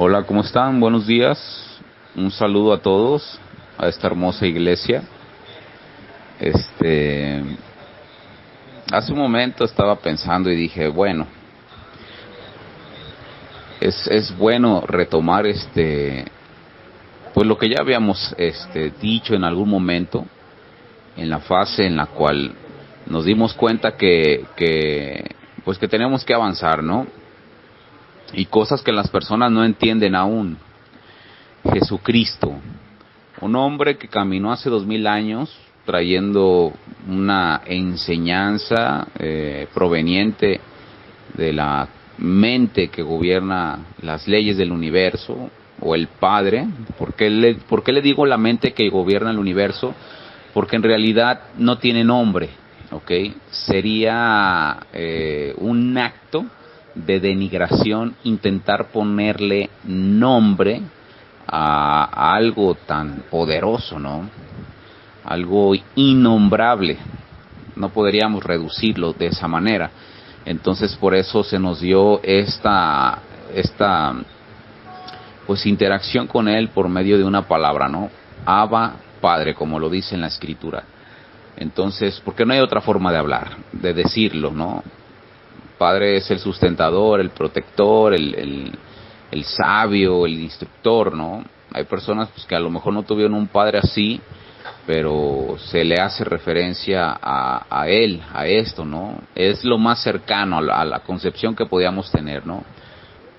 Hola, ¿cómo están? Buenos días. Un saludo a todos, a esta hermosa iglesia. Este, Hace un momento estaba pensando y dije, bueno, es bueno retomar pues lo que ya habíamos dicho en algún momento, en la fase en la cual nos dimos cuenta pues que tenemos que avanzar, ¿no? Y cosas que las personas no entienden aún. Jesucristo, un hombre que caminó hace 2000 años trayendo una enseñanza proveniente de la mente que gobierna las leyes del universo, o el Padre. ¿Por qué le digo la mente que gobierna el universo? Porque en realidad no tiene nombre, ¿ok? Sería un acto de denigración intentar ponerle nombre a algo tan poderoso, ¿no? Algo innombrable. No podríamos reducirlo de esa manera. Entonces por eso se nos dio esta pues interacción con él por medio de una palabra, ¿no? Abba, Padre, como lo dice en la Escritura. Entonces, porque no hay otra forma de hablar, de decirlo, ¿no? Padre es el sustentador, el protector, el sabio, el instructor, ¿no? Hay personas pues, que a lo mejor no tuvieron un padre así, pero se le hace referencia a él, a esto, ¿no? Es lo más cercano a la concepción que podíamos tener, ¿no?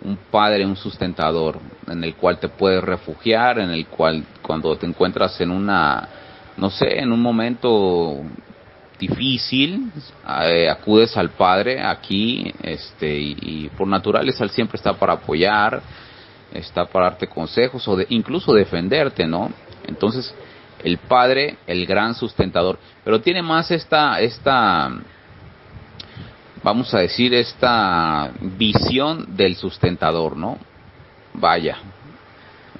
Un padre, un sustentador, en el cual te puedes refugiar, en el cual cuando te encuentras en no sé, en un momento difícil, acudes al Padre aquí, y por naturaleza Él siempre está para apoyar, está para darte consejos o incluso defenderte, ¿no? Entonces, el Padre, el gran sustentador, pero tiene más vamos a decir, esta visión del sustentador, ¿no? Vaya,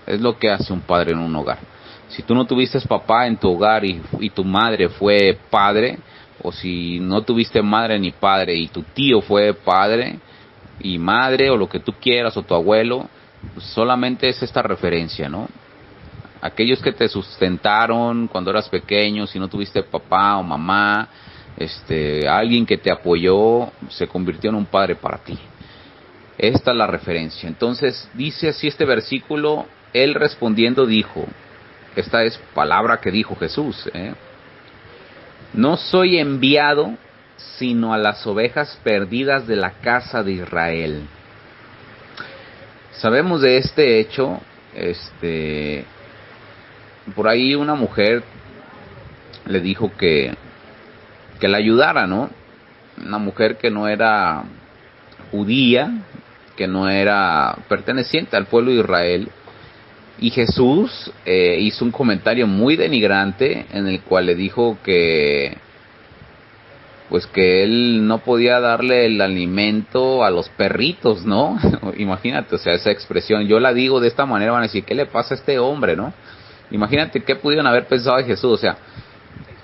es lo que hace un padre en un hogar. Si tú no tuviste papá en tu hogar y tu madre fue padre, o si no tuviste madre ni padre y tu tío fue padre y madre, o lo que tú quieras, o tu abuelo, pues solamente es esta referencia, ¿no? Aquellos que te sustentaron cuando eras pequeño, si no tuviste papá o mamá, alguien que te apoyó, se convirtió en un padre para ti. Esta es la referencia. Entonces, dice así este versículo: él respondiendo dijo, esta es palabra que dijo Jesús, no soy enviado sino a las ovejas perdidas de la casa de Israel. Sabemos de este hecho, por ahí una mujer le dijo que la ayudara, ¿no? Una mujer que no era judía, que no era perteneciente al pueblo de Israel. Y Jesús hizo un comentario muy denigrante en el cual le dijo que él no podía darle el alimento a los perritos, ¿no? Imagínate, o sea, esa expresión, yo la digo de esta manera, van a decir, ¿qué le pasa a este hombre, no? Imagínate qué pudieron haber pensado de Jesús, o sea,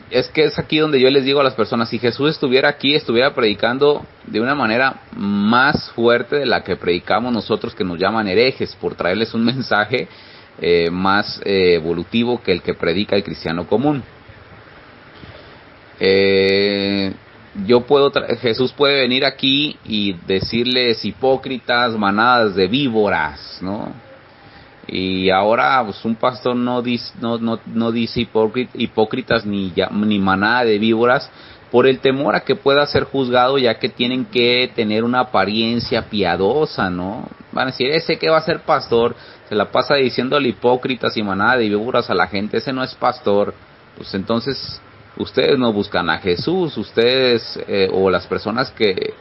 es que es aquí donde yo les digo a las personas, si Jesús estuviera aquí, estuviera predicando de una manera más fuerte de la que predicamos nosotros, que nos llaman herejes, por traerles un mensaje más evolutivo que el que predica el cristiano común. Jesús puede venir aquí y decirles hipócritas, manadas de víboras, ¿no? Y ahora pues un pastor no dice hipócritas ni manada de víboras, por el temor a que pueda ser juzgado, ya que tienen que tener una apariencia piadosa, ¿no? Van a decir, ese que va a ser pastor, se la pasa diciéndole hipócritas y manada de víboras a la gente, ese no es pastor. Pues entonces ustedes no buscan a Jesús, ustedes o las personas que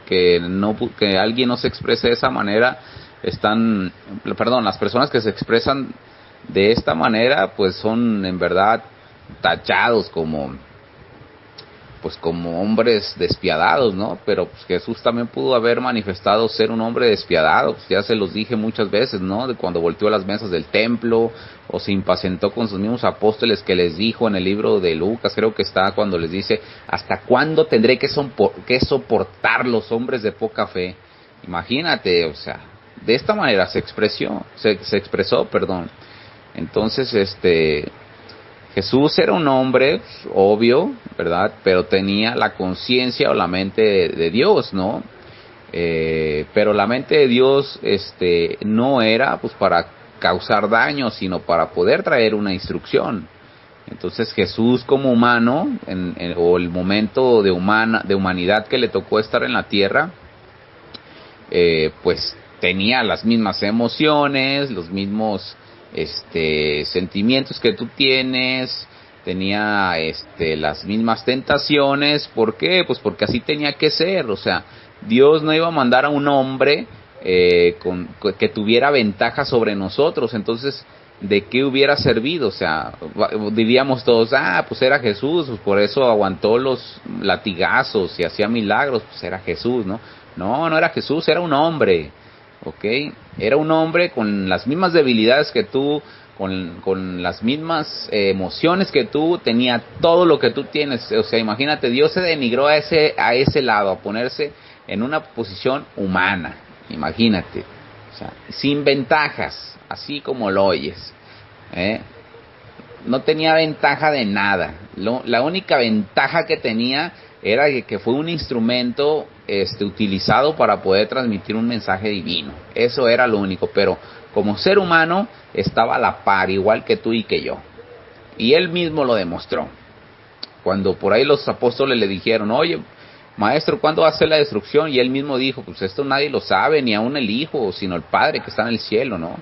alguien no se exprese de esa manera, las personas que se expresan de esta manera, pues son en verdad tachados como hombres despiadados, ¿no? Pero pues Jesús también pudo haber manifestado ser un hombre despiadado, pues ya se los dije muchas veces, ¿no? De cuando volteó a las mesas del templo, o se impacientó con sus mismos apóstoles, que les dijo en el libro de Lucas, creo que está, cuando les dice, ¿hasta cuándo tendré que soportar los hombres de poca fe? Imagínate, o sea, de esta manera se expresó, perdón. Entonces, Jesús era un hombre, obvio, ¿verdad? Pero tenía la conciencia o la mente de Dios, ¿no? Pero la mente de Dios, no era, pues, para causar daño, sino para poder traer una instrucción. Entonces Jesús como humano, o el momento de humanidad que le tocó estar en la tierra, pues tenía las mismas emociones, los mismos sentimientos que tú tienes, tenía las mismas tentaciones. ¿Por qué? Pues porque así tenía que ser. O sea, Dios no iba a mandar a un hombre que tuviera ventaja sobre nosotros. Entonces, ¿de qué hubiera servido? O sea, diríamos todos, pues era Jesús, pues por eso aguantó los latigazos y hacía milagros, pues era Jesús, ¿no? No, no era Jesús, era un hombre, ¿ok? Era un hombre con las mismas debilidades que tú, con las mismas emociones que tú, tenía todo lo que tú tienes. O sea, imagínate, Dios se denigró a ese lado, a ponerse en una posición humana, imagínate, o sea, sin ventajas, así como lo oyes, no tenía ventaja de nada. La única ventaja que tenía era que fue un instrumento utilizado para poder transmitir un mensaje divino. Eso era lo único, pero como ser humano estaba a la par, igual que tú y que yo. Y él mismo lo demostró. Cuando por ahí los apóstoles le dijeron, oye, maestro, ¿cuándo va a ser la destrucción? Y él mismo dijo, pues esto nadie lo sabe, ni aún el Hijo, sino el Padre que está en el cielo, ¿no?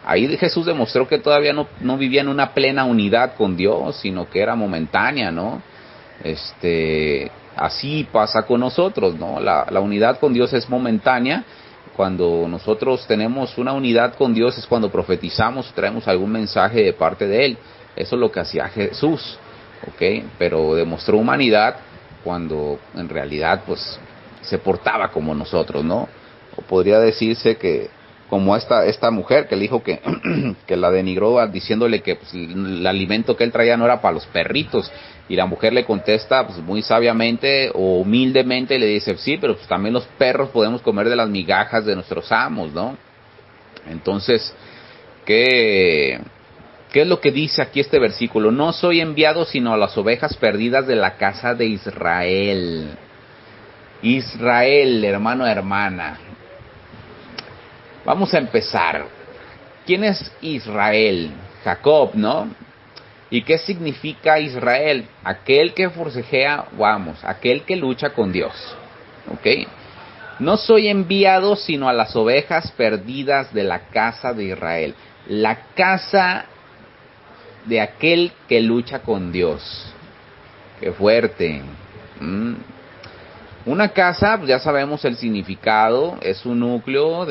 Ahí Jesús demostró que todavía no vivía en una plena unidad con Dios, sino que era momentánea, ¿no? Así pasa con nosotros, ¿no? La unidad con Dios es momentánea. Cuando nosotros tenemos una unidad con Dios es cuando profetizamos, traemos algún mensaje de parte de Él. Eso es lo que hacía Jesús, ¿ok? Pero demostró humanidad cuando en realidad, pues, se portaba como nosotros, ¿no? O podría decirse que como esta mujer que le dijo que, que la denigró diciéndole que pues, el alimento que él traía no era para los perritos, y la mujer le contesta pues muy sabiamente o humildemente, le dice, sí, pero pues también los perros podemos comer de las migajas de nuestros amos, ¿no? Entonces, ¿qué es lo que dice aquí este versículo? No soy enviado sino a las ovejas perdidas de la casa de Israel. Israel, hermano, hermana. Vamos a empezar. ¿Quién es Israel? Jacob, ¿no? ¿Y qué significa Israel? Aquel que forcejea, aquel que lucha con Dios. ¿Ok? No soy enviado sino a las ovejas perdidas de la casa de Israel. La casa de aquel que lucha con Dios. Qué fuerte. Una casa, pues ya sabemos el significado, es un núcleo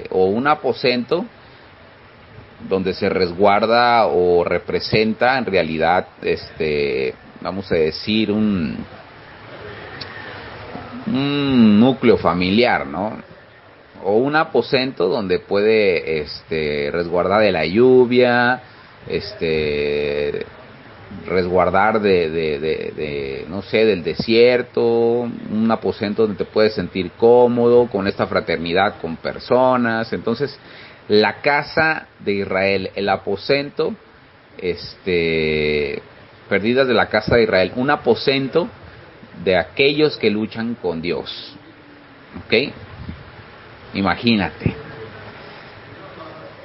o un aposento donde se resguarda o representa en realidad, vamos a decir, un núcleo familiar, ¿no? O un aposento donde puede resguardar de la lluvia, resguardar no sé, del desierto, un aposento donde te puedes sentir cómodo, con esta fraternidad con personas. Entonces, la casa de Israel, el aposento, perdidas de la casa de Israel, un aposento de aquellos que luchan con Dios. ¿Ok? Imagínate.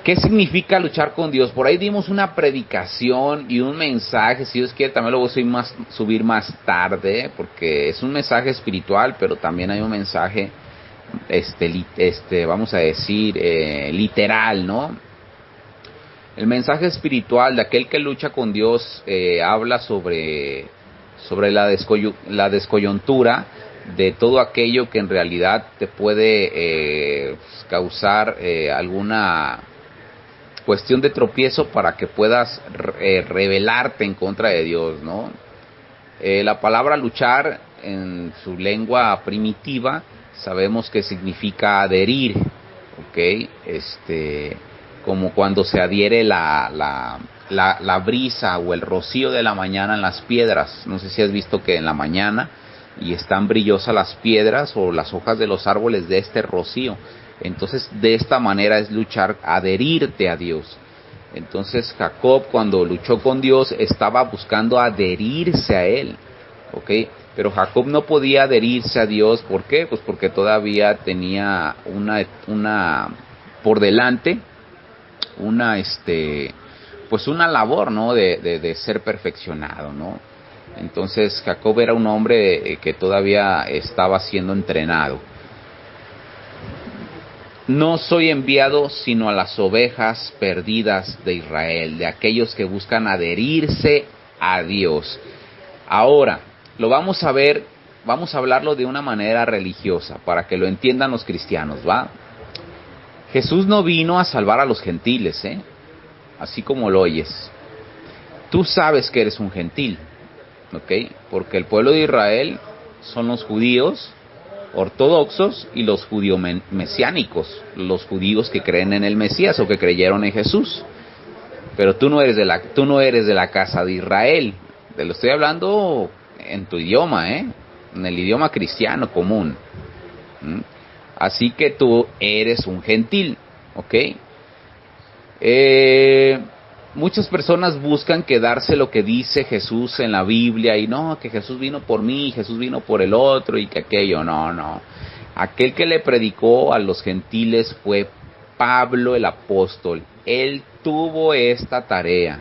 ¿Qué significa luchar con Dios? Por ahí dimos una predicación y un mensaje, si Dios quiere también lo voy a subir más tarde, porque es un mensaje espiritual, pero también hay un mensaje, vamos a decir, literal, ¿no? El mensaje espiritual de aquel que lucha con Dios habla sobre la descoyuntura de todo aquello que en realidad te puede causar alguna cuestión de tropiezo para que puedas rebelarte en contra de Dios, ¿no? La palabra luchar en su lengua primitiva sabemos que significa adherir, ¿ok? Como cuando se adhiere la brisa o el rocío de la mañana en las piedras. No sé si has visto que en la mañana y están brillosas las piedras o las hojas de los árboles de este rocío. Entonces, de esta manera es luchar, adherirte a Dios. Entonces, Jacob, cuando luchó con Dios, estaba buscando adherirse a Él, ¿ok? Pero Jacob no podía adherirse a Dios, ¿por qué? Pues porque todavía tenía por delante, pues una labor, ¿no? De ser perfeccionado, ¿no? Entonces, Jacob era un hombre que todavía estaba siendo entrenado. No soy enviado sino a las ovejas perdidas de Israel, de aquellos que buscan adherirse a Dios. Ahora, lo vamos a ver, vamos a hablarlo de una manera religiosa, para que lo entiendan los cristianos, ¿va? Jesús no vino a salvar a los gentiles, así como lo oyes. Tú sabes que eres un gentil, ¿ok? Porque el pueblo de Israel son los judíos ortodoxos y los judíos mesiánicos, los judíos que creen en el Mesías o que creyeron en Jesús. Pero tú no eres de la casa de Israel. Te lo estoy hablando en tu idioma, en el idioma cristiano común. Así que tú eres un gentil, ¿ok? Muchas personas buscan quedarse lo que dice Jesús en la Biblia y no, que Jesús vino por mí, Jesús vino por el otro y que aquello, no. Aquel que le predicó a los gentiles fue Pablo el apóstol. Él tuvo esta tarea,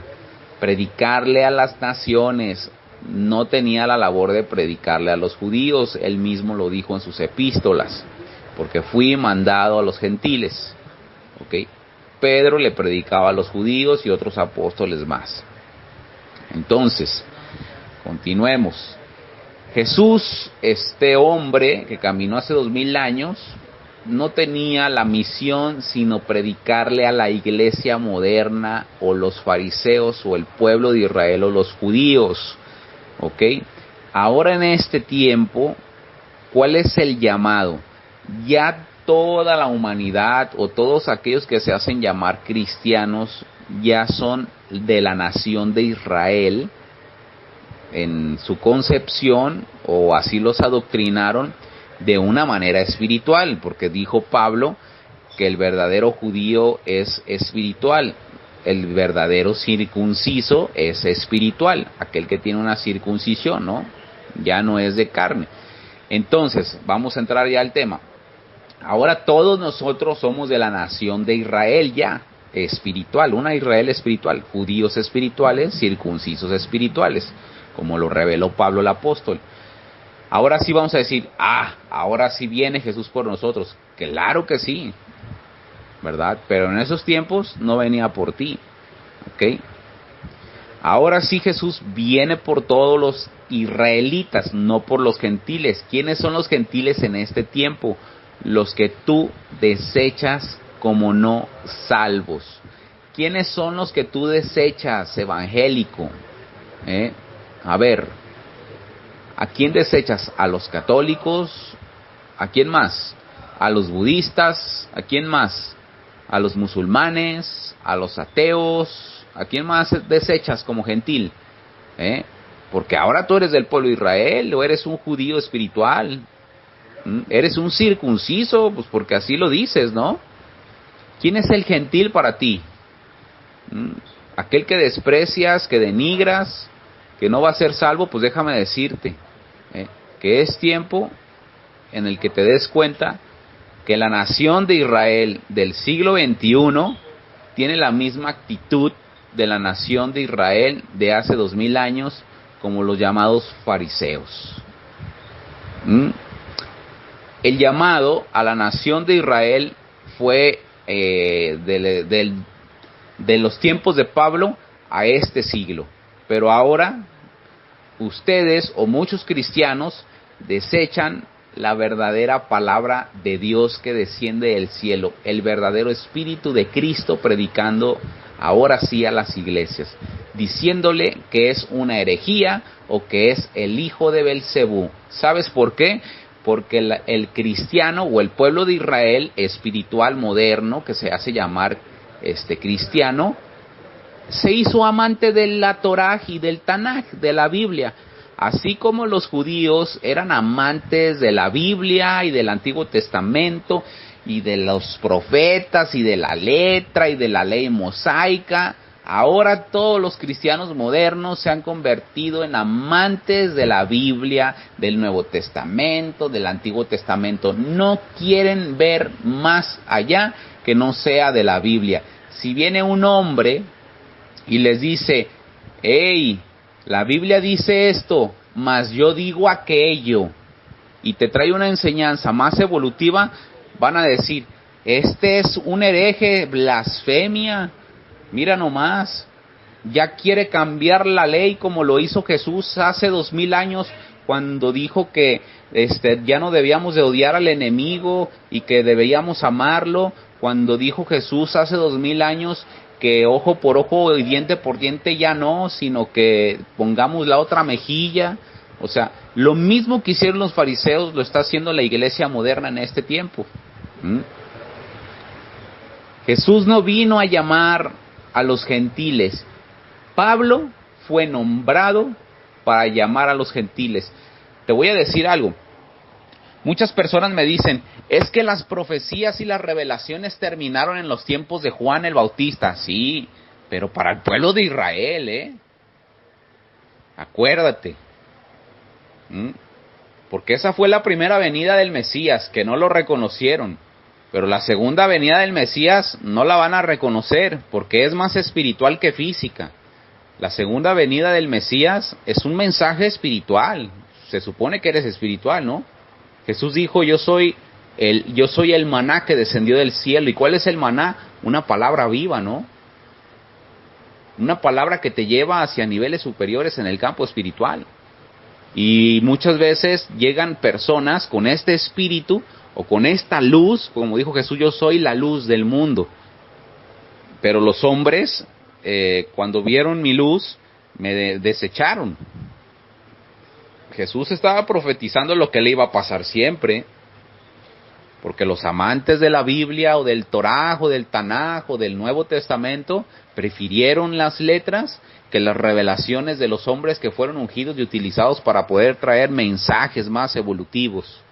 predicarle a las naciones. No tenía la labor de predicarle a los judíos, él mismo lo dijo en sus epístolas, porque fui mandado a los gentiles, ¿ok? Pedro le predicaba a los judíos y otros apóstoles más. Entonces, continuemos. Jesús, este hombre que caminó hace 2000 años, no tenía la misión sino predicarle a la iglesia moderna o los fariseos o el pueblo de Israel o los judíos, ¿ok? Ahora en este tiempo, ¿cuál es el llamado? Ya toda la humanidad o todos aquellos que se hacen llamar cristianos ya son de la nación de Israel en su concepción, o así los adoctrinaron de una manera espiritual, porque dijo Pablo que el verdadero judío es espiritual, el verdadero circunciso es espiritual, aquel que tiene una circuncisión, ¿no? Ya no es de carne. Entonces, vamos a entrar ya al tema. Ahora todos nosotros somos de la nación de Israel ya, espiritual, una Israel espiritual, judíos espirituales, circuncisos espirituales, como lo reveló Pablo el apóstol. Ahora sí vamos a decir, ahora sí viene Jesús por nosotros. Claro que sí, ¿verdad? Pero en esos tiempos no venía por ti, ¿ok? Ahora sí Jesús viene por todos los israelitas, no por los gentiles. ¿Quiénes son los gentiles en este tiempo? Los que tú desechas como no salvos. ¿Quiénes son los que tú desechas, evangélico? A ver, ¿a quién desechas? ¿A los católicos? ¿A quién más? ¿A los budistas? ¿A quién más? ¿A los musulmanes? ¿A los ateos? ¿A quién más desechas como gentil? Porque ahora tú eres del pueblo de Israel o eres un judío espiritual. Eres un circunciso, pues porque así lo dices, ¿no? ¿Quién es el gentil para ti? Aquel que desprecias, que denigras, que no va a ser salvo, pues déjame decirte que es tiempo en el que te des cuenta que la nación de Israel del siglo XXI tiene la misma actitud de la nación de Israel de hace 2000 años, como los llamados fariseos. El llamado a la nación de Israel fue de los tiempos de Pablo a este siglo. Pero ahora ustedes o muchos cristianos desechan la verdadera palabra de Dios que desciende del cielo, el verdadero Espíritu de Cristo predicando ahora sí a las iglesias, diciéndole que es una herejía o que es el hijo de Belcebú. ¿Sabes por qué? Porque el cristiano o el pueblo de Israel espiritual moderno, que se hace llamar cristiano, se hizo amante de la Torá y del Tanaj, de la Biblia, así como los judíos eran amantes de la Biblia y del Antiguo Testamento y de los profetas y de la letra y de la ley mosaica. Ahora todos los cristianos modernos se han convertido en amantes de la Biblia, del Nuevo Testamento, del Antiguo Testamento. No quieren ver más allá que no sea de la Biblia. Si viene un hombre y les dice, hey, la Biblia dice esto, mas yo digo aquello, y te trae una enseñanza más evolutiva, van a decir, este es un hereje, blasfemia. Mira nomás, ya quiere cambiar la ley como lo hizo Jesús hace 2000 años cuando dijo que ya no debíamos de odiar al enemigo y que debíamos amarlo. Cuando dijo Jesús hace 2000 años que ojo por ojo y diente por diente ya no, sino que pongamos la otra mejilla. O sea, lo mismo que hicieron los fariseos lo está haciendo la iglesia moderna en este tiempo. Jesús no vino a llamar a los gentiles. Pablo fue nombrado para llamar a los gentiles. Te voy a decir algo. Muchas personas me dicen, es que las profecías y las revelaciones terminaron en los tiempos de Juan el Bautista. Sí, pero para el pueblo de Israel, acuérdate. Porque esa fue la primera venida del Mesías, que no lo reconocieron. Pero la segunda venida del Mesías no la van a reconocer, porque es más espiritual que física. La segunda venida del Mesías es un mensaje espiritual. Se supone que eres espiritual, ¿no? Jesús dijo, yo soy el maná que descendió del cielo. ¿Y cuál es el maná? Una palabra viva, ¿no? Una palabra que te lleva hacia niveles superiores en el campo espiritual. Y muchas veces llegan personas con este espíritu o con esta luz, como dijo Jesús, yo soy la luz del mundo. Pero los hombres, cuando vieron mi luz, me desecharon. Jesús estaba profetizando lo que le iba a pasar siempre, porque los amantes de la Biblia o del Torá o del Tanaj o del Nuevo Testamento prefirieron las letras que las revelaciones de los hombres que fueron ungidos y utilizados para poder traer mensajes más evolutivos.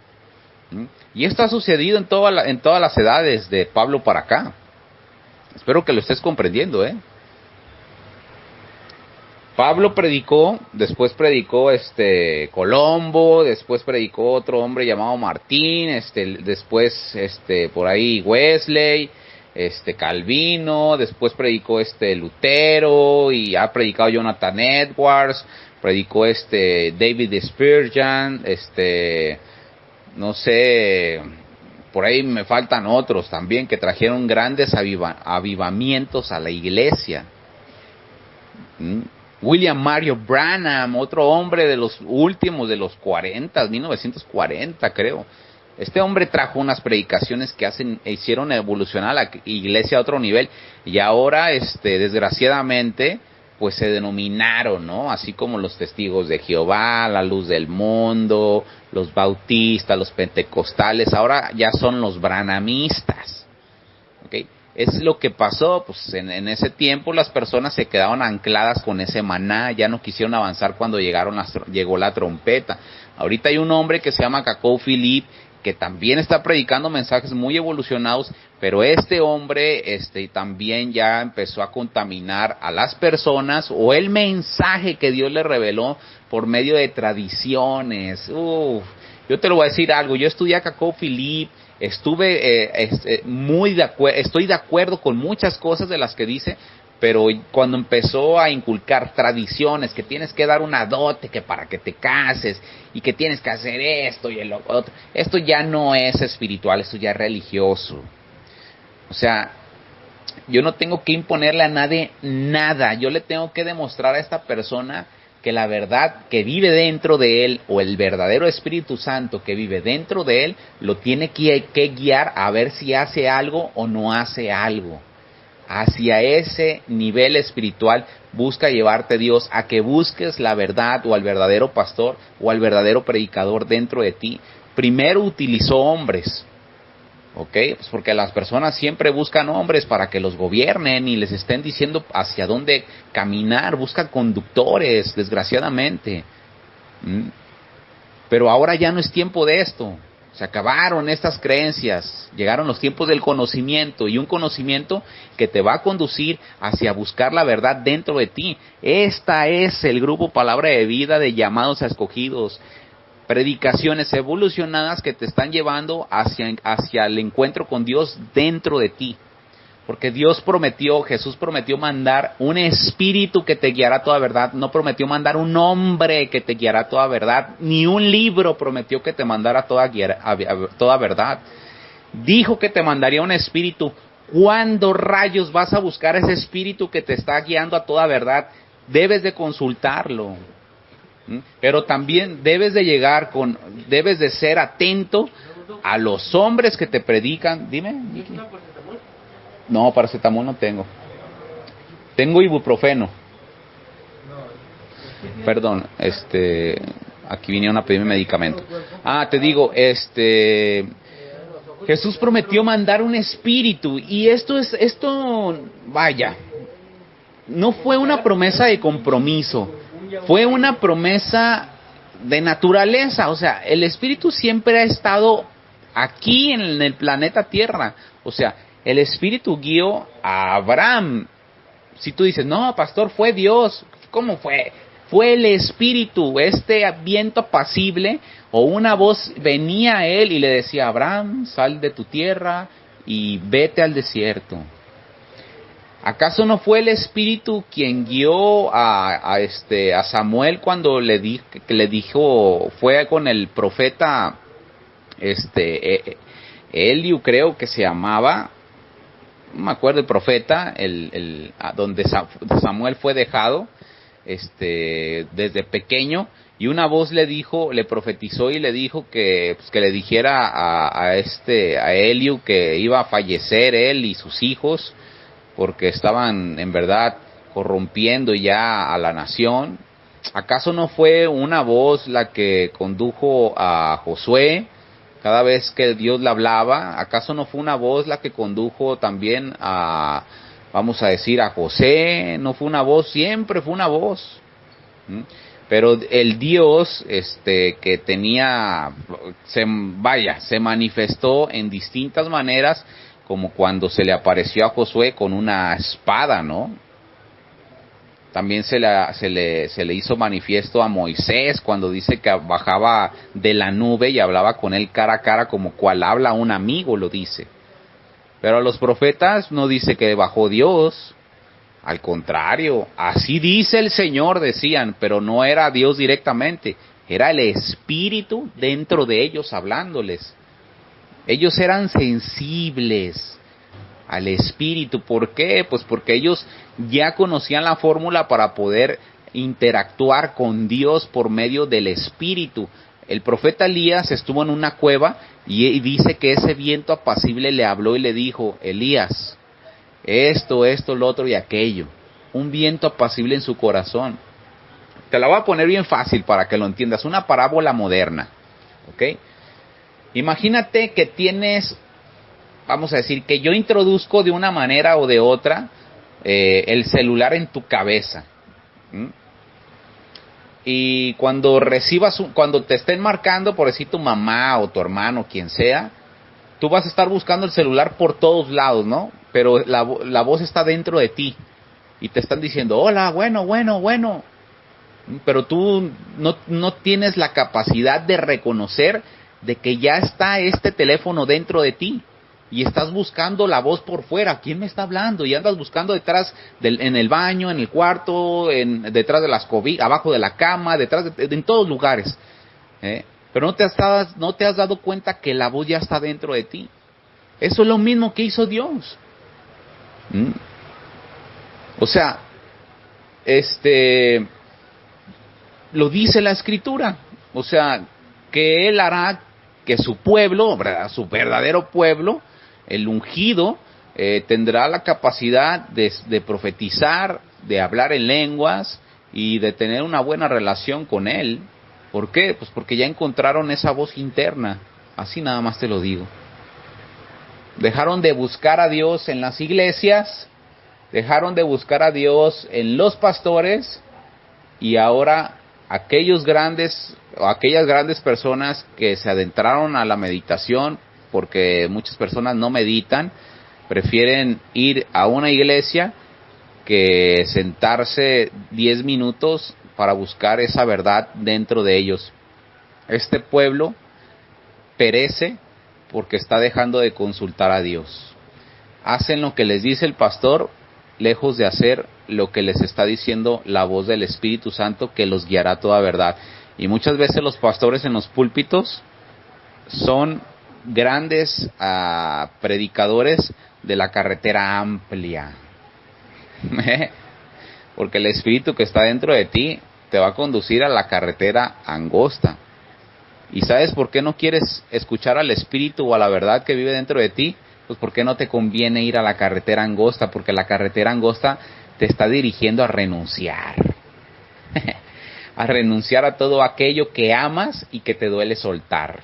Y esto ha sucedido en todas las edades de Pablo para acá. Espero que lo estés comprendiendo, Pablo predicó, después predicó Colombo, después predicó otro hombre llamado Martín, después por ahí Wesley, Calvino, después predicó Lutero y ha predicado Jonathan Edwards, predicó David Spurgeon, no sé, por ahí me faltan otros también que trajeron grandes avivamientos a la iglesia. William Mario Branham, otro hombre de los últimos de los 1940 creo. Este hombre trajo unas predicaciones que hicieron evolucionar a la iglesia a otro nivel y ahora, desgraciadamente, pues se denominaron, ¿no? Así como los testigos de Jehová, la luz del mundo, los bautistas, los pentecostales, ahora ya son los branhamistas, ¿ok? Es lo que pasó, pues en ese tiempo las personas se quedaron ancladas con ese maná, ya no quisieron avanzar cuando llegó la trompeta. Ahorita hay un hombre que se llama Jacob Philip, que también está predicando mensajes muy evolucionados, pero este hombre también ya empezó a contaminar a las personas o el mensaje que Dios le reveló por medio de tradiciones. Yo te lo voy a decir algo, yo estudié a Jacob Philip, estoy de acuerdo con muchas cosas de las que dice, pero cuando empezó a inculcar tradiciones, que tienes que dar una dote, que para que te cases, y que tienes que hacer esto y el otro, esto ya no es espiritual, esto ya es religioso. O sea, yo no tengo que imponerle a nadie nada, yo le tengo que demostrar a esta persona que la verdad que vive dentro de él, o el verdadero Espíritu Santo que vive dentro de él, lo tiene que guiar a ver si hace algo o no hace algo. Hacia ese nivel espiritual busca llevarte Dios a que busques la verdad o al verdadero pastor o al verdadero predicador dentro de ti. Primero utilizó hombres, ¿ok? Pues porque las personas siempre buscan hombres para que los gobiernen y les estén diciendo hacia dónde caminar, buscan conductores, desgraciadamente. Pero ahora ya no es tiempo de esto. Se acabaron estas creencias, llegaron los tiempos del conocimiento, y un conocimiento que te va a conducir hacia buscar la verdad dentro de ti. Esta es el grupo Palabra de Vida de llamados a escogidos. Predicaciones evolucionadas que te están llevando hacia el encuentro con Dios dentro de ti. Porque Jesús prometió mandar un espíritu que te guiará a toda verdad. No prometió mandar un hombre que te guiará a toda verdad. Ni un libro prometió que te mandara a toda verdad. Dijo que te mandaría un espíritu. ¿Cuándo rayos vas a buscar ese espíritu que te está guiando a toda verdad? Debes de consultarlo. Pero también debes de ser atento a los hombres que te predican. Dime. No, paracetamol no tengo. Tengo ibuprofeno. Perdón, aquí vinieron a pedirme medicamento. Te digo, Jesús prometió mandar un espíritu, y vaya, no fue una promesa de compromiso, fue una promesa de naturaleza. O sea, el espíritu siempre ha estado aquí en el planeta Tierra. O sea, el espíritu guió a Abraham. Si tú dices, no, pastor, fue Dios. ¿Cómo fue? Fue el espíritu, este viento apacible, o una voz venía a él y le decía, Abraham, sal de tu tierra y vete al desierto. ¿Acaso no fue el espíritu quien guió a Samuel cuando le dijo, fue con el profeta Eliú, creo que se llamaba? No me acuerdo el profeta, donde Samuel fue dejado desde pequeño, y una voz le profetizó y le dijo que le dijera a Eliú que iba a fallecer él y sus hijos, porque estaban en verdad corrompiendo ya a la nación. ¿Acaso no fue una voz la que condujo a Josué cada vez que Dios le hablaba? ¿Acaso no fue una voz la que condujo también a José? ¿No fue una voz? Siempre fue una voz. Pero el Dios que tenía, se manifestó en distintas maneras, como cuando se le apareció a Josué con una espada, ¿no? También se le hizo manifiesto a Moisés cuando dice que bajaba de la nube y hablaba con él cara a cara, como cual habla un amigo, lo dice. Pero a los profetas no dice que bajó Dios. Al contrario, así dice el Señor, decían, pero no era Dios directamente. Era el Espíritu dentro de ellos hablándoles. Ellos eran sensibles al Espíritu. ¿Por qué? Pues porque ellos ya conocían la fórmula para poder interactuar con Dios por medio del Espíritu. El profeta Elías estuvo en una cueva y dice que ese viento apacible le habló y le dijo, Elías, esto, lo otro y aquello. Un viento apacible en su corazón. Te la voy a poner bien fácil para que lo entiendas. Una parábola moderna. ¿Ok? Imagínate que tienes, vamos a decir, que yo introduzco de una manera o de otra el celular en tu cabeza. Y cuando cuando te estén marcando, por decir tu mamá o tu hermano, quien sea, tú vas a estar buscando el celular por todos lados, ¿no? Pero la voz está dentro de ti y te están diciendo, hola, bueno. Pero tú no tienes la capacidad de reconocer de que ya está este teléfono dentro de ti y estás buscando la voz por fuera. ¿Quién me está hablando? Y andas buscando detrás en el baño, en el cuarto, detrás de las cobijas, abajo de la cama, en todos lugares. Pero no te has dado cuenta que la voz ya está dentro de ti. Eso es lo mismo que hizo Dios. O sea, lo dice la Escritura. O sea, que Él hará que su pueblo, su verdadero pueblo, el ungido, tendrá la capacidad de profetizar, de hablar en lenguas y de tener una buena relación con Él. ¿Por qué? Pues porque ya encontraron esa voz interna. Así nada más te lo digo. Dejaron de buscar a Dios en las iglesias, dejaron de buscar a Dios en los pastores, y ahora aquellos grandes o aquellas grandes personas que se adentraron a la meditación, porque muchas personas no meditan, prefieren ir a una iglesia que sentarse 10 minutos para buscar esa verdad dentro de ellos. Este pueblo perece porque está dejando de consultar a Dios. Hacen lo que les dice el pastor, lejos de hacer lo que les está diciendo la voz del Espíritu Santo, que los guiará a toda verdad. Y muchas veces los pastores en los púlpitos son grandes predicadores de la carretera amplia. Porque el Espíritu que está dentro de ti te va a conducir a la carretera angosta. ¿Y sabes por qué no quieres escuchar al Espíritu o a la verdad que vive dentro de ti? Pues porque no te conviene ir a la carretera angosta, porque la carretera angosta te está dirigiendo a renunciar. A renunciar a todo aquello que amas y que te duele soltar.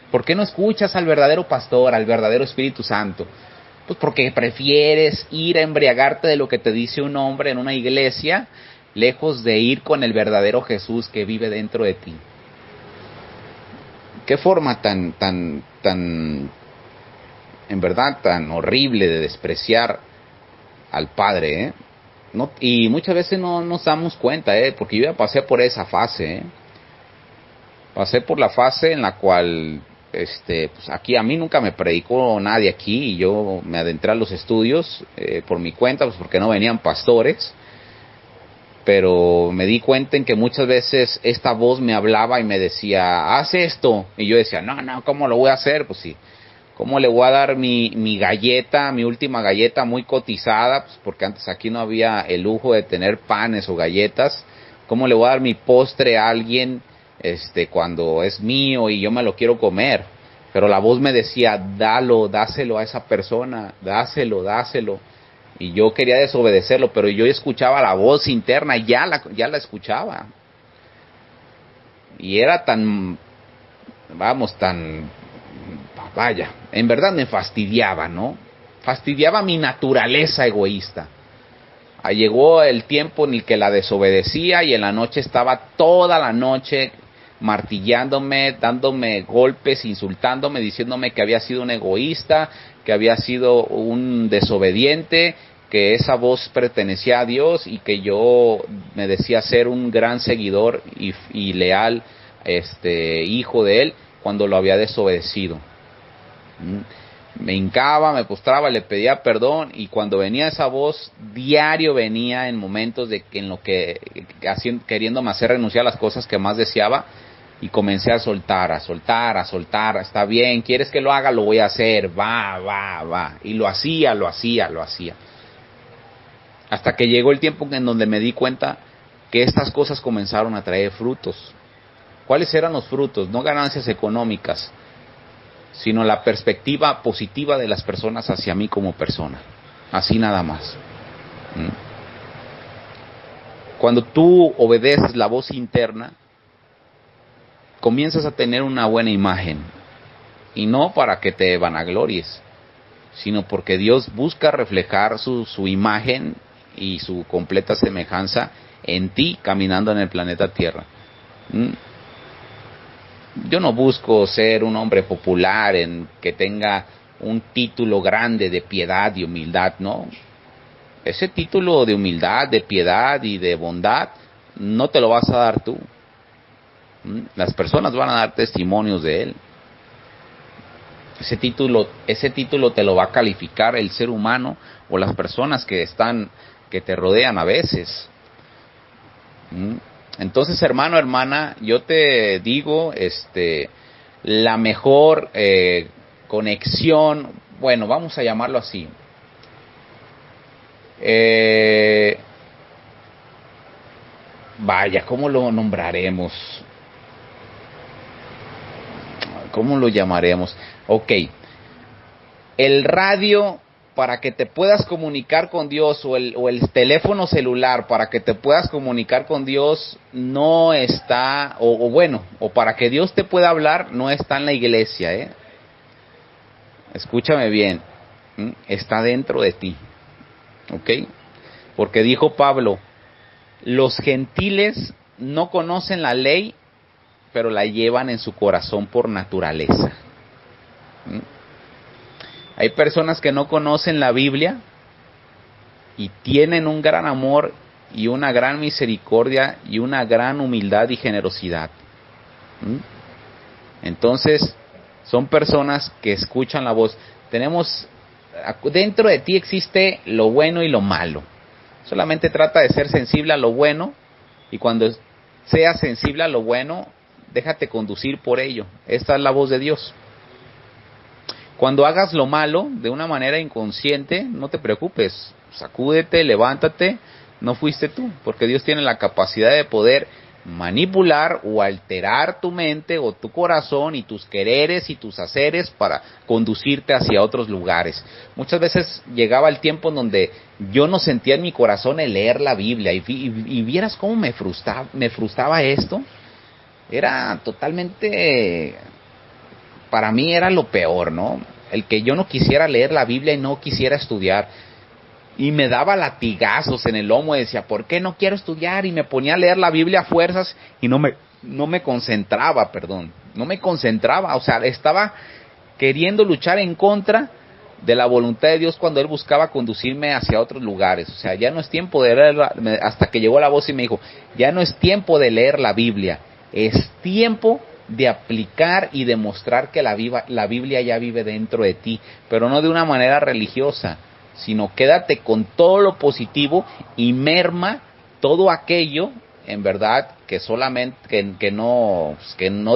¿Por qué no escuchas al verdadero pastor, al verdadero Espíritu Santo? Pues porque prefieres ir a embriagarte de lo que te dice un hombre en una iglesia, lejos de ir con el verdadero Jesús que vive dentro de ti. Qué forma tan, en verdad, tan horrible de despreciar al Padre, ¿eh? No, y muchas veces no nos damos cuenta, porque yo ya pasé por esa fase, pasé por la fase en la cual, pues aquí a mí nunca me predicó nadie aquí, y yo me adentré a los estudios por mi cuenta, pues porque no venían pastores, pero me di cuenta en que muchas veces esta voz me hablaba y me decía, haz esto, y yo decía, no, ¿cómo lo voy a hacer? Pues sí. ¿Cómo le voy a dar mi galleta, mi última galleta muy cotizada? Pues porque antes aquí no había el lujo de tener panes o galletas. ¿Cómo le voy a dar mi postre a alguien cuando es mío y yo me lo quiero comer? Pero la voz me decía, dáselo a esa persona, dáselo. Y yo quería desobedecerlo, pero yo escuchaba la voz interna, ya la escuchaba. Y era vaya, en verdad me fastidiaba, ¿no? Fastidiaba mi naturaleza egoísta. Llegó el tiempo en el que la desobedecía y en la noche estaba toda la noche martillándome, dándome golpes, insultándome, diciéndome que había sido un egoísta, que había sido un desobediente, que esa voz pertenecía a Dios y que yo me decía ser un gran seguidor y leal hijo de Él cuando lo había desobedecido. Me hincaba, me postraba, le pedía perdón, y cuando venía esa voz, diario venía en momentos queriéndome hacer renunciar a las cosas que más deseaba, y comencé a soltar, está bien, quieres que lo haga, lo voy a hacer, va, y lo hacía, hasta que llegó el tiempo en donde me di cuenta que estas cosas comenzaron a traer frutos. ¿Cuáles eran los frutos? No ganancias económicas, sino la perspectiva positiva de las personas hacia mí como persona. Así nada más. Cuando tú obedeces la voz interna, comienzas a tener una buena imagen. Y no para que te vanaglories, sino porque Dios busca reflejar su imagen y su completa semejanza en ti caminando en el planeta Tierra. Yo no busco ser un hombre popular en que tenga un título grande de piedad y humildad, no. Ese título de humildad, de piedad y de bondad no te lo vas a dar tú. Las personas van a dar testimonios de él. Ese título te lo va a calificar el ser humano o las personas que te rodean a veces. Entonces, hermano, hermana, yo te digo, la mejor conexión, bueno, vamos a llamarlo así. Vaya, ¿cómo lo nombraremos? ¿Cómo lo llamaremos? Ok, el radio para que te puedas comunicar con Dios, o el teléfono celular para que te puedas comunicar con Dios, no está, o para que Dios te pueda hablar, no está en la iglesia, Escúchame bien, está dentro de ti, ¿ok? Porque dijo Pablo, Los gentiles no conocen la ley, pero la llevan en su corazón por naturaleza. ¿Mm? Hay personas que no conocen la Biblia y tienen un gran amor y una gran misericordia y una gran humildad y generosidad. ¿Mm? Entonces, son personas que escuchan la voz. Dentro de ti existe lo bueno y lo malo. Solamente trata de ser sensible a lo bueno, y cuando seas sensible a lo bueno, déjate conducir por ello. Esta es la voz de Dios. Cuando hagas lo malo de una manera inconsciente, no te preocupes, sacúdete, levántate, no fuiste tú, porque Dios tiene la capacidad de poder manipular o alterar tu mente o tu corazón y tus quereres y tus haceres para conducirte hacia otros lugares. Muchas veces llegaba el tiempo en donde yo no sentía en mi corazón el leer la Biblia y vieras cómo me frustraba esto. Era totalmente, para mí era lo peor, ¿no? El que yo no quisiera leer la Biblia y no quisiera estudiar. Y me daba latigazos en el lomo y decía, ¿por qué no quiero estudiar? Y me ponía a leer la Biblia a fuerzas y no me concentraba, no me concentraba, o sea, estaba queriendo luchar en contra de la voluntad de Dios cuando Él buscaba conducirme hacia otros lugares. O sea, ya no es tiempo de leer, hasta que llegó la voz y me dijo, ya no es tiempo de leer la Biblia, es tiempo de aplicar y demostrar que la Biblia ya vive dentro de ti, pero no de una manera religiosa, sino quédate con todo lo positivo y merma todo aquello, en verdad, que solamente que no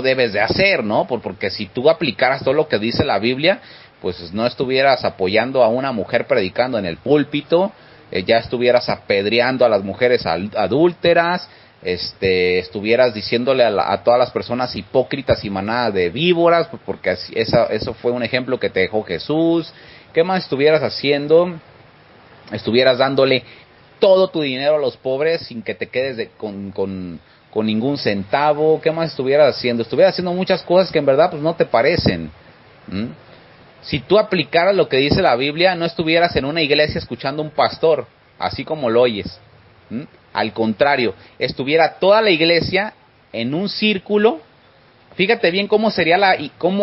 debes de hacer, ¿no? Porque si tú aplicaras todo lo que dice la Biblia, pues no estuvieras apoyando a una mujer predicando en el púlpito, ya estuvieras apedreando a las mujeres adúlteras, estuvieras diciéndole a todas las personas hipócritas y manada de víboras, porque eso fue un ejemplo que te dejó Jesús. ¿Qué más estuvieras haciendo? Estuvieras dándole todo tu dinero a los pobres sin que te quedes con ningún centavo. ¿Qué más estuvieras haciendo? Estuvieras haciendo muchas cosas que en verdad pues no te parecen. Si tú aplicaras lo que dice la Biblia, no estuvieras en una iglesia escuchando a un pastor, así como lo oyes. Al contrario, estuviera toda la iglesia en un círculo. Fíjate bien cómo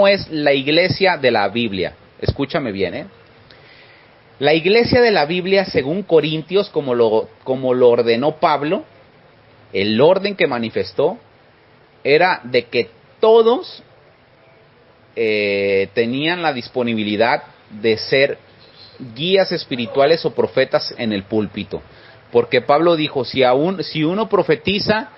es la iglesia de la Biblia. Escúchame bien, La iglesia de la Biblia, según Corintios, como lo ordenó Pablo, el orden que manifestó era de que todos tenían la disponibilidad de ser guías espirituales o profetas en el púlpito. Porque Pablo dijo, si uno profetiza,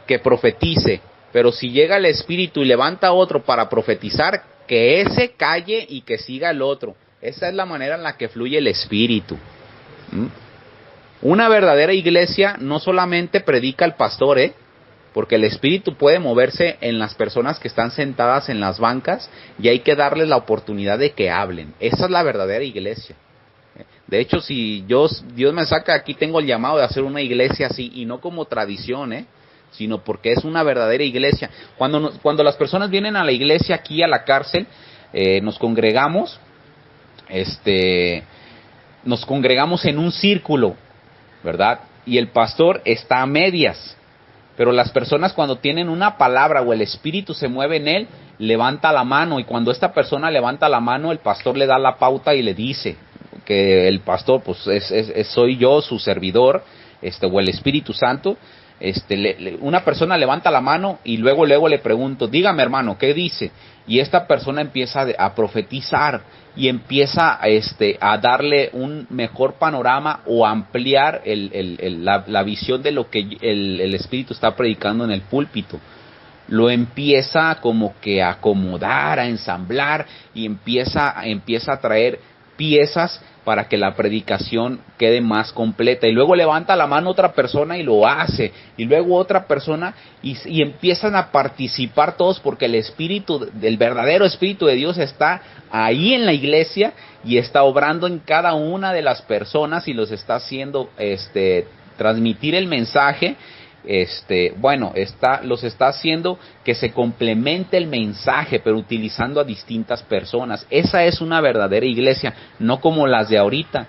que profetice, pero si llega el Espíritu y levanta a otro para profetizar, que ese calle y que siga el otro. Esa es la manera en la que fluye el Espíritu. Una verdadera iglesia no solamente predica el pastor, porque el Espíritu puede moverse en las personas que están sentadas en las bancas y hay que darles la oportunidad de que hablen. Esa es la verdadera iglesia. De hecho, si Dios me saca, aquí tengo el llamado de hacer una iglesia así, y no como tradición, sino porque es una verdadera iglesia. Cuando las personas vienen a la iglesia aquí a la cárcel, nos congregamos en un círculo, ¿verdad? Y el pastor está a medias, pero las personas cuando tienen una palabra o el Espíritu se mueve en él, levanta la mano, y cuando esta persona levanta la mano, el pastor le da la pauta y le dice que el pastor pues soy yo, su servidor, o el Espíritu Santo. Una persona levanta la mano y luego le pregunto, dígame hermano, ¿qué dice? Y esta persona empieza a profetizar y empieza a darle un mejor panorama o ampliar la visión de lo que el Espíritu está predicando en el púlpito. Lo empieza como que a acomodar, a ensamblar, y empieza a traer piezas para que la predicación quede más completa. Y luego levanta la mano otra persona y lo hace, y luego otra persona, y empiezan a participar todos, porque el verdadero Espíritu de Dios está ahí en la iglesia y está obrando en cada una de las personas y los está haciendo transmitir el mensaje. Los está haciendo que se complemente el mensaje, pero utilizando a distintas personas. Esa es una verdadera iglesia, no como las de ahorita,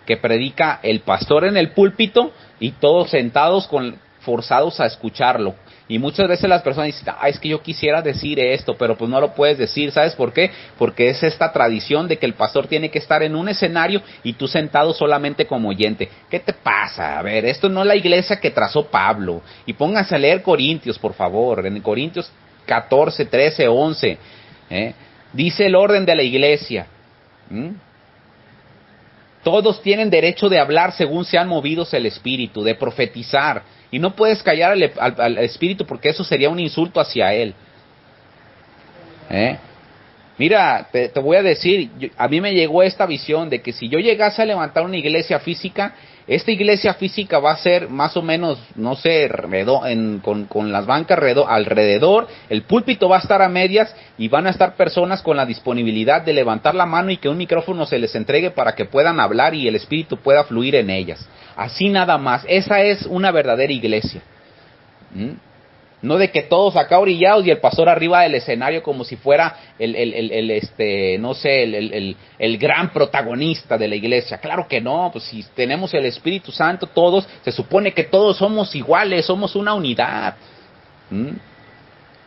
que predica el pastor en el púlpito Y todos sentados forzados a escucharlo. Y muchas veces las personas dicen, es que yo quisiera decir esto, pero pues no lo puedes decir. ¿Sabes por qué? Porque es esta tradición de que el pastor tiene que estar en un escenario y tú sentado solamente como oyente. ¿Qué te pasa? A ver, esto no es la iglesia que trazó Pablo. Y pónganse a leer Corintios, por favor. En Corintios 14, 13, 11. Dice el orden de la iglesia. Todos tienen derecho de hablar según sean movidos el espíritu, de profetizar. Y no puedes callar al espíritu porque eso sería un insulto hacia él. Mira, te voy a decir, a mí me llegó esta visión de que si yo llegase a levantar una iglesia física, esta iglesia física va a ser más o menos, no sé, con las bancas alrededor, el púlpito va a estar a medias y van a estar personas con la disponibilidad de levantar la mano y que un micrófono se les entregue para que puedan hablar y el espíritu pueda fluir en ellas. Así nada más, esa es una verdadera iglesia. No de que todos acá orillados y el pastor arriba del escenario como si fuera el gran protagonista de la iglesia. Claro que no, pues si tenemos el Espíritu Santo todos, se supone que todos somos iguales, somos una unidad.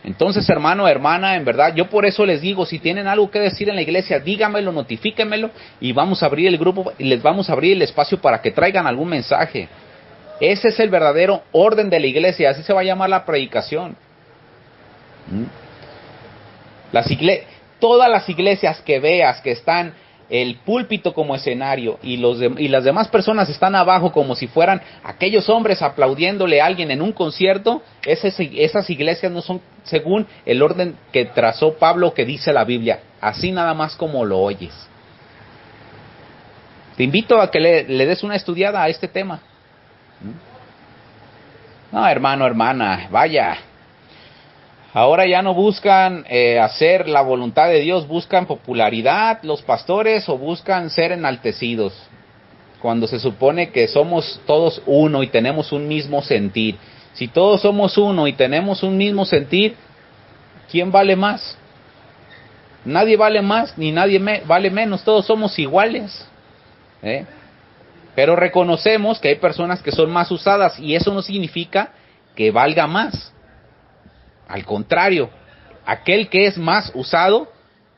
Entonces, hermano, hermana, en verdad, yo por eso les digo, si tienen algo que decir en la iglesia, dígamelo, notifíquemelo y vamos a abrir el grupo y les vamos a abrir el espacio para que traigan algún mensaje. Ese es el verdadero orden de la iglesia, así se va a llamar la predicación. Todas las iglesias que veas que están el púlpito como escenario y las demás personas están abajo como si fueran aquellos hombres aplaudiéndole a alguien en un concierto, esas iglesias no son según el orden que trazó Pablo, que dice la Biblia, así nada más como lo oyes. Te invito a que le des una estudiada a este tema. No, hermano, hermana, vaya. Ahora ya no buscan hacer la voluntad de Dios, buscan popularidad los pastores o buscan ser enaltecidos. Cuando se supone que somos todos uno y tenemos un mismo sentir. Si todos somos uno y tenemos un mismo sentir, ¿quién vale más? Nadie vale más ni nadie vale menos, todos somos iguales. Pero reconocemos que hay personas que son más usadas y eso no significa que valga más. Al contrario, aquel que es más usado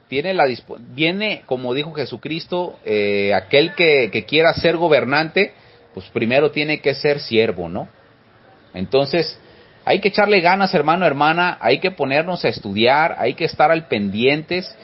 viene, como dijo Jesucristo, aquel que quiera ser gobernante, pues primero tiene que ser siervo, ¿no? Entonces, hay que echarle ganas, hermano, hermana, hay que ponernos a estudiar, hay que estar al pendientes.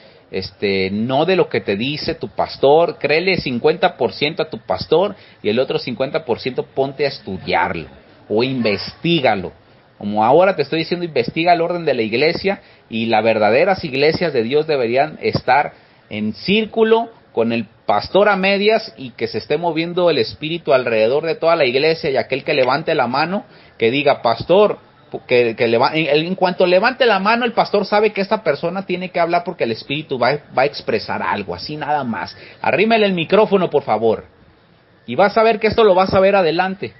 No de lo que te dice tu pastor, créele 50% a tu pastor y el otro 50% ponte a estudiarlo o investígalo. Como ahora te estoy diciendo, investiga el orden de la iglesia y las verdaderas iglesias de Dios deberían estar en círculo con el pastor a medias y que se esté moviendo el espíritu alrededor de toda la iglesia y aquel que levante la mano que diga, pastor, en cuanto levante la mano el pastor sabe que esta persona tiene que hablar porque el espíritu va a expresar algo, así nada más. Arrímele el micrófono, por favor, y vas a ver que esto lo vas a ver adelante,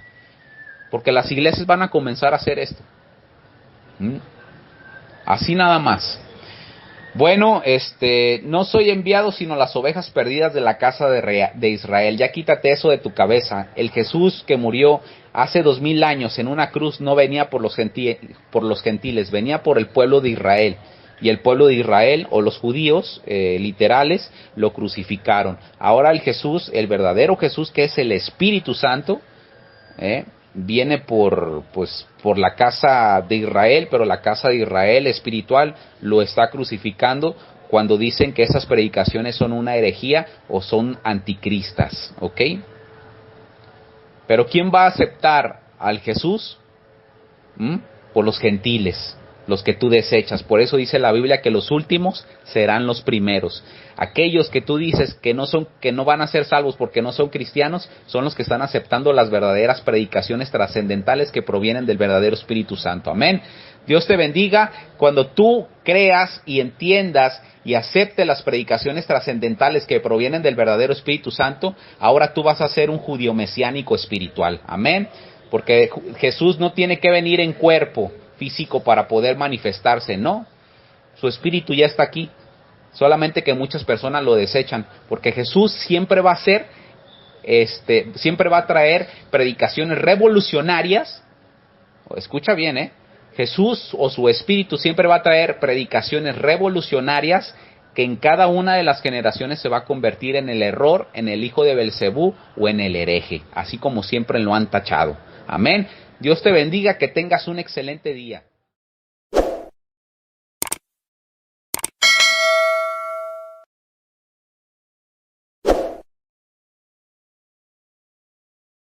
porque las iglesias van a comenzar a hacer esto. Así nada más. Bueno, no soy enviado sino las ovejas perdidas de la casa de Israel. Ya quítate eso de tu cabeza. El Jesús que murió hace 2000 años en una cruz no venía por los gentiles, venía por el pueblo de Israel. Y el pueblo de Israel, o los judíos literales, lo crucificaron. Ahora el Jesús, el verdadero Jesús, que es el Espíritu Santo, viene por la casa de Israel, pero la casa de Israel espiritual lo está crucificando cuando dicen que esas predicaciones son una herejía o son anticristas, ¿ok? Pero ¿quién va a aceptar al Jesús? Por los gentiles, los que tú desechas. Por eso dice la Biblia que los últimos serán los primeros. Aquellos que tú dices que no van a ser salvos porque no son cristianos, son los que están aceptando las verdaderas predicaciones trascendentales que provienen del verdadero Espíritu Santo. Amén. Dios te bendiga. Cuando tú creas y entiendas y aceptes las predicaciones trascendentales que provienen del verdadero Espíritu Santo, ahora tú vas a ser un judío mesiánico espiritual. Amén. Porque Jesús no tiene que venir en cuerpo físico para poder manifestarse, no. Su espíritu ya está aquí. Solamente que muchas personas lo desechan, porque Jesús siempre va a ser siempre va a traer predicaciones revolucionarias. Escucha bien, Jesús o su espíritu siempre va a traer predicaciones revolucionarias que en cada una de las generaciones se va a convertir en el error, en el hijo de Belcebú o en el hereje, así como siempre lo han tachado. Amén. Dios te bendiga, que tengas un excelente día.